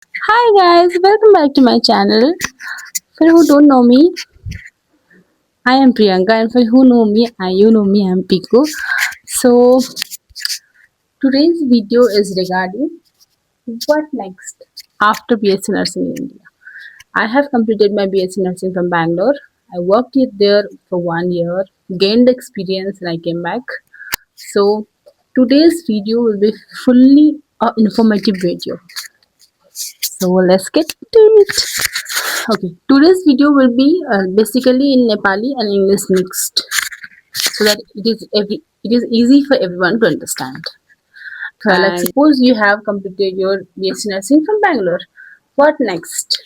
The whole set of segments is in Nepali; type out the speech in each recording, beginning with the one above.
Hi guys, welcome back to my channel. For who don't know me, I am Priyanka, and for who know me, you know me, I'm Piku. So today's video is regarding what next after BSc Nursing in India. I have completed my BSc Nursing from Bangalore. I worked it there for 1 year, gained experience, and I came back. So today's video will be fully informative video. So let's get to it. Okay, today's video will be basically in Nepali and English mixed, so that it is easy for everyone to understand. Like suppose you have completed your BSc nursing from Bangalore. What next?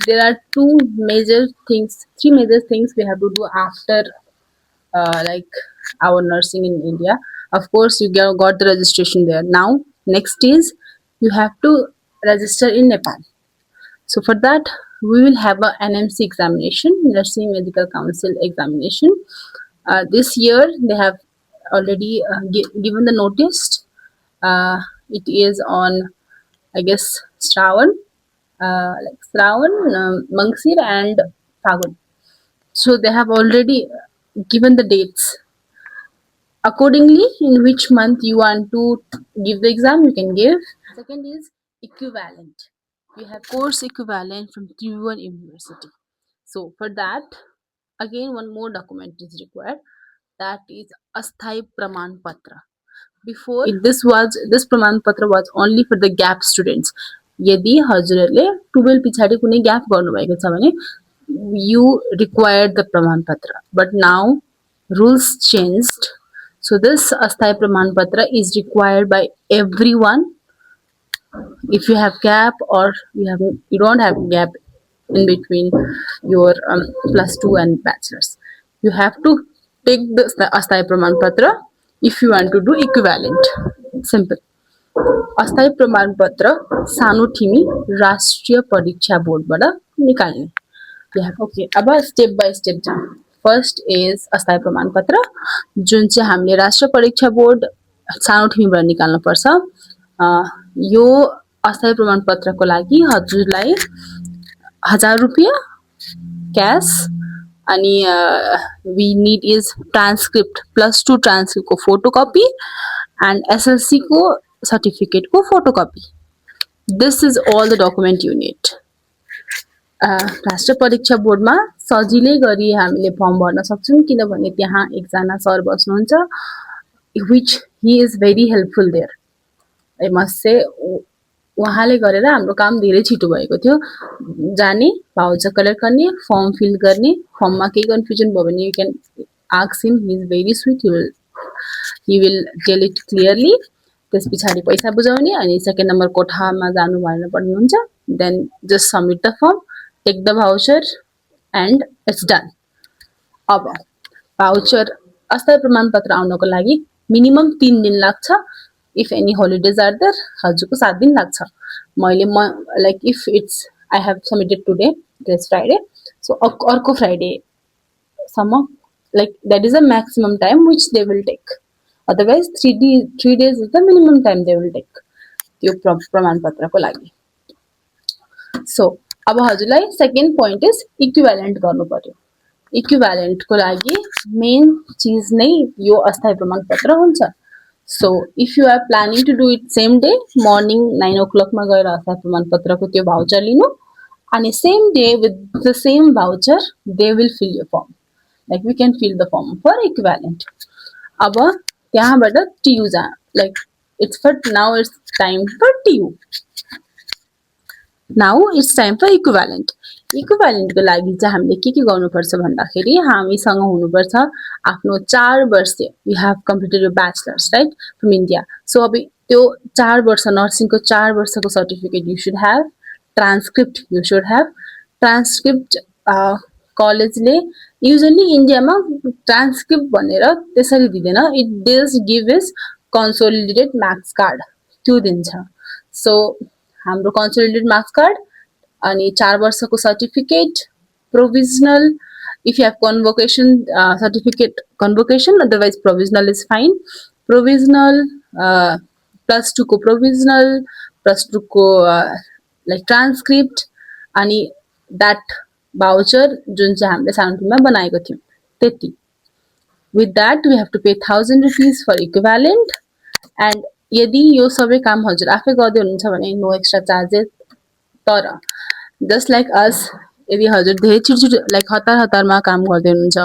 There are three major things we have to do after like our nursing in India. Of course, you got the registration there. Now, next is you have to register in Nepal. So for that, we will have a NMC examination, Nursing Medical Council examination. This year, they have already given the notice. It is on, I guess, Shravan, Mangsir, and Phagun. So they have already given the dates. Accordingly, in which month you want to give the exam, you can give. Second is equivalent. We have course equivalent from Tribhuvan University. So for that, again one more document is required. That is Asthai Praman Patra. Before this Praman Patra was only for the gap students. यदि हजुरहरूले 12 पछाडि कुनै ग्याप गर्नुभएको छ भने you required the Praman Patra. But now rules changed. So this Asthai Praman Patra is required by everyone. If you have gap or you don't have gap in between your +2 and bachelor's, you have to take the Asthai Praman Patra if you want to do equivalent. Simple. अस्थायी प्रमाण पत्र सानो ठिमी राष्ट्रिय परीक्षा बोर्डबाट निकाल्ने. ओके, अब स्टेप बाई स्टेप जाउँ. फर्स्ट इज अस्थायी प्रमाण पत्र जुन चाहिँ हामीले राष्ट्रिय परीक्षा बोर्ड सानो ठिमीबाट निकाल्नु पर्छ. यो अस्थायी प्रमाण पत्रको लागि हजुरलाई 1000 रुपैयाँ क्यास अनि वी नीड इज ट्रान्सक्रिप्ट +2 ट्रान्सक्रिप्टको फोटोकपी एन्ड एसएलसीको सर्टिफिकेटको photocopy. This is all the document you need. राष्ट्रिय परीक्षा बोर्डमा सजिलै गरी हामीले फर्म भर्न सक्छौँ किनभने त्यहाँ एकजना सर बस्नुहुन्छ which he is very helpful there. I must say उहाँले गरेर हाम्रो काम धेरै छिटो भएको थियो. जाने भाउचर कलेक्ट गर्ने फर्म फिल गर्ने फर्ममा केही कन्फ्युजन भयो भने you can ask him. He is very sweet. He will tell it clearly. त्यस पछाडि पैसा बुझाउने अनि सेकेन्ड नम्बर कोठामा जानु भनेर भन्नुहुन्छ. Then just submit the form, take the voucher and it's done. अब भाउचर अस्थायी प्रमाणपत्र आउनको लागि मिनिमम 3 दिन लाग्छ. If any holidays are there हजुरको 7 दिन लाग्छ. मैले like if it's I have submitted today, this Friday, so अर्को फ्राइडेसम्म like that is a maximum time which they will take. Otherwise 3 days is the minimum time they will take त्यो प्रमाणपत्रको लागि. सो अब हजुरलाई सेकेन्ड पोइन्ट इज इक्विभ्यालेन्ट गर्नु पर्यो. इक्विभ्यालेन्टको लागि मेन चिज नै यो अस्थायी प्रमाणपत्र हुन्छ. So if you are planning to do it same day morning 9 o'clock मा गएर अस्थायी प्रमाणपत्रको त्यो भाउचर लिनु अनि same day with the same voucher they will fill your form. Like we can fill the form for equivalent. अब त्यहाँबाट TU like it's for now it's time for TU. Now it's time for equivalent. इक्विभ्यालेन्टको लागि चाहिँ हामीले के गर्नुपर्छ भन्दाखेरि हामीसँग हुनुपर्छ आफ्नो 4 वर्ष. You have completed your bachelors right from India. So अब त्यो 4 वर्ष नर्सिङको 4 वर्षको certificate you should have. Transcript you should have. Transcript कलेजले युजली इन्डियामा ट्रान्सक्रिप्ट भनेर त्यसरी दिँदैन. It does give is consolidated marks card त्यो दिन्छ. सो हाम्रो कन्सोलिडेटेड मार्क्स कार्ड अनि 4 वर्षको certificate provisional. If you have convocation certificate convocation, otherwise provisional is fine. Provisional +2 को प्रोभिजनल प्रश्न को लाइक ट्रान्सक्रिप्ट अनि द्याट भाउचर जुन चाहिँ हामीले सानोतिनमा बनाएको थियौँ त्यति. With that, we have to pay 1,000 rupees for equivalent. And यदि यो सबै काम हजुर आफै गर्दै हुनुहुन्छ भने नो एक्स्ट्रा चार्जेस. तर जस्ट लाइक अस, यदि हजुर धेरै छिटो लाइक हतारमा काम गर्दै हुनुहुन्छ,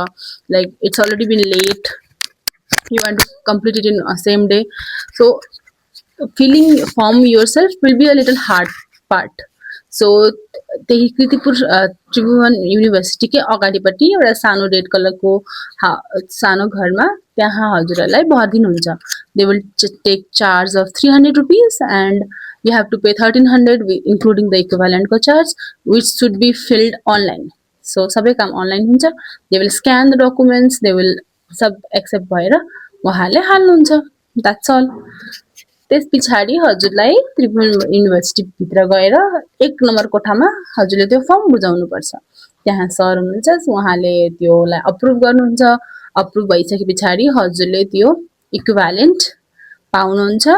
like it's already been late, you want to complete it in a same day, so filling form yourself will be a little hard part. So त्यही कृतिपुर त्रिभुवन युनिभर्सिटीकै अगाडिपट्टि एउटा सानो रेड कलरको सानो घरमा त्यहाँ हजुरहरूलाई भरिदिनुहुन्छ. They will take charge of 300 rupees and you have to pay 1,300 including the equivalent को charge, which should be filled online. So सबै काम online हुन्छ. They will scan the documents, they will सब एक्सेप्ट भएर उहाँले हाल्नुहुन्छ. That's all. त्यस पछाडि हजुरलाई त्रिभुवन युनिभर्सिटी भित्र गएर 1 नम्बर कोठामा हजुरले त्यो फर्म बुझाउनु पर्छ. त्यहाँ सर हुनुहुन्छ, उहाँले त्योलाई अप्रुभ गर्नुहुन्छ. अप्रुभ भइसके पछाडि हजुरले त्यो इक्विभ्यालेन्ट पाउनुहुन्छ.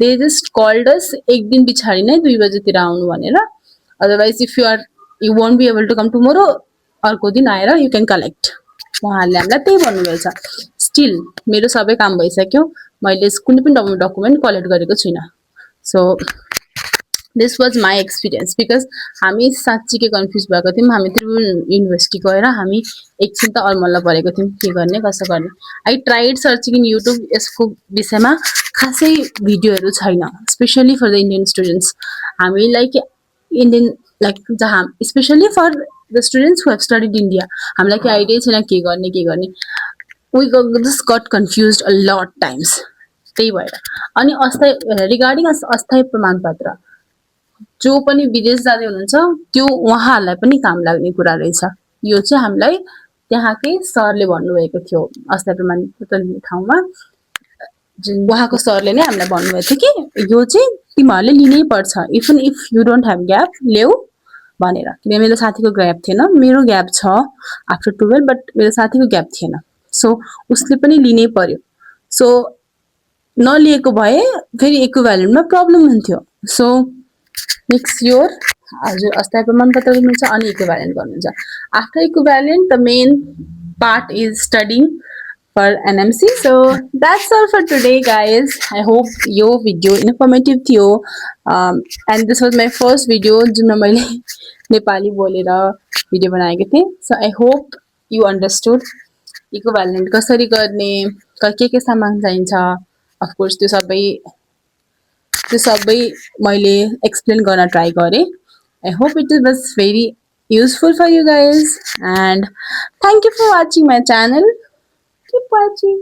दे जस्ट कॉल्ड अस एक दिन पछाडि नै 2 बजेतिर आउनु भनेर. Otherwise if you won't be able to come tomorrow, अर्को दिन आएर यु क्यान कलेक्ट. उहाँहरूले हामीलाई त्यही भन्नुभएछ. स्टिल मेरो सबै काम भइसक्यो, मैले कुनै पनि डकुमेन्ट कलेक्ट गरेको छुइनँ. So this was my experience. Because हामी साँच्चीकै कन्फ्युज भएको थियौँ. हामी त्रिभुवन युनिभर्सिटी गएर हामी एकछिन त अलमल्ल परेको थियौँ, के गर्ने कसो गर्ने. I tried searching in YouTube. यसको विषयमा खासै भिडियोहरू छैन, specially for the Indian students. हामीलाई इन्डियन लाइक जहाँ specially for the students who have studied India, हामीलाई केही आइडिया छैन के गर्ने. We just got confuse a lot times. त्यही भएर अनि अस्थायी रिगार्डिङ अस्थायी प्रमाणपत्र जो पनि विदेश जाँदै हुनुहुन्छ त्यो उहाँहरूलाई पनि काम लाग्ने कुरा रहेछ. यो चाहिँ हामीलाई त्यहाँकै सरले भन्नुभएको थियो. अस्थायी प्रमाणपत्र लिने ठाउँमा उहाँको सरले नै हामीलाई भन्नुभएको थियो कि यो चाहिँ तिमीहरूले लिनै पर्छ, even if you don't have gap ल्याऊ भनेर. किन मेरो साथीको ग्याप थिएन, मेरो ग्याप छ आफ्टर 12, बट मेरो साथीको ग्याप थिएन. सो उसले पनि लिनै पर्यो. सो नलिएको भए फेरि इक्विभ्यालेन्टमा प्रब्लम हुन्थ्यो. सो नेक्स्ट इयर हजुर अस्थायी प्रमाणपत्र लिनुहुन्छ अनि इक्विभ्यालेन्ट गर्नुहुन्छ. After equivalent the main part is studying for NMC. So that's all for today, guys. I hope यो video informative थियो. And this was my first video जुन मैले नेपाली बोलेर भिडियो बनाएको थिएँ. So I hope you understood equivalent कसरी गर्ने, के सामान चाहिन्छ. Of course त्यो सबै मैले एक्सप्लेन गर्न ट्राई गरेँ. I hope it was very useful for you guys, and thank you for watching my channel. Keep watching.